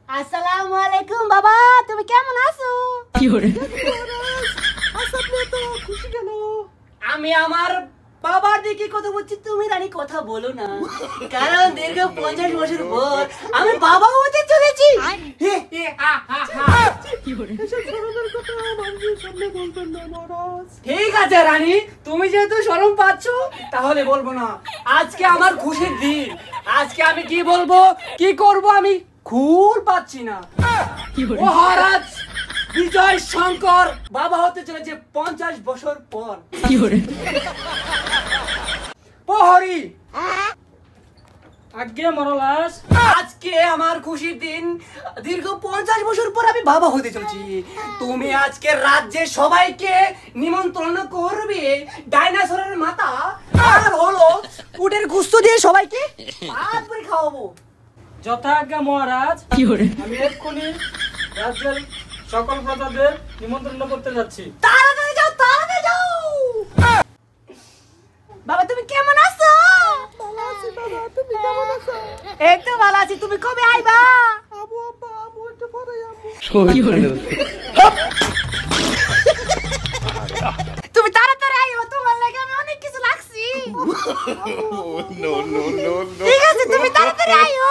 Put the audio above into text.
আসসালামু আলাইকুম বাবা, তুমি কেমন আছো? খুশি কেন? আমি আমার বাবার দিকে কথা বলছি, তুমি রানী কথা বলো না, কারণ দীর্ঘ 50 বছর পর আমি বাবা হতে চলেছি। ঠিক আছে রানী, তুমি যেহেতু শরম পাচ্ছ তাহলে বলবো না। আজকে আমার খুশির দিন, আজকে আমি কি বলবো কি করব আমি খুল পাচ্ছি না। মহারাজ বিজয় শঙ্কর বাবা হতে চলেছে 50 বছর পর। প্রহরী আজ্ঞে মরলাস, আজকে আমার খুশির দিন, দীর্ঘ 50 বছর পর আমি বাবা হতে চলেছি। তুমি আজকে রাজ্যের সবাইকে নিমন্ত্রণ করবে ডাইনোসরের মাথা আর হলো উটের গোশত দিয়ে সবাইকে ভাত করে খাওয়াবো। যথা আজ্ঞা মহারাজ। আমি এক্ষুনি রাজ্যের সকল প্রজাদের নিমন্ত্রণ করতে যাচ্ছি। তাড়াতাড়ি যাও, তাড়াতাড়ি যাও। বাবা তুমি কেমন আছো? ভালো আছি বাবা, তুমি কেমন আছো? এই তো ভালো আছি, তুমি কবে আইবা? আবু আব্বা আবু একটু পরে আবু। তুমি তাড়াতাড়ি আইও, তোমার লাগে আমি অনেক কিছু লাগছি। No no no no. ঠিক আছে, তুমি তাড়াতাড়ি আইও।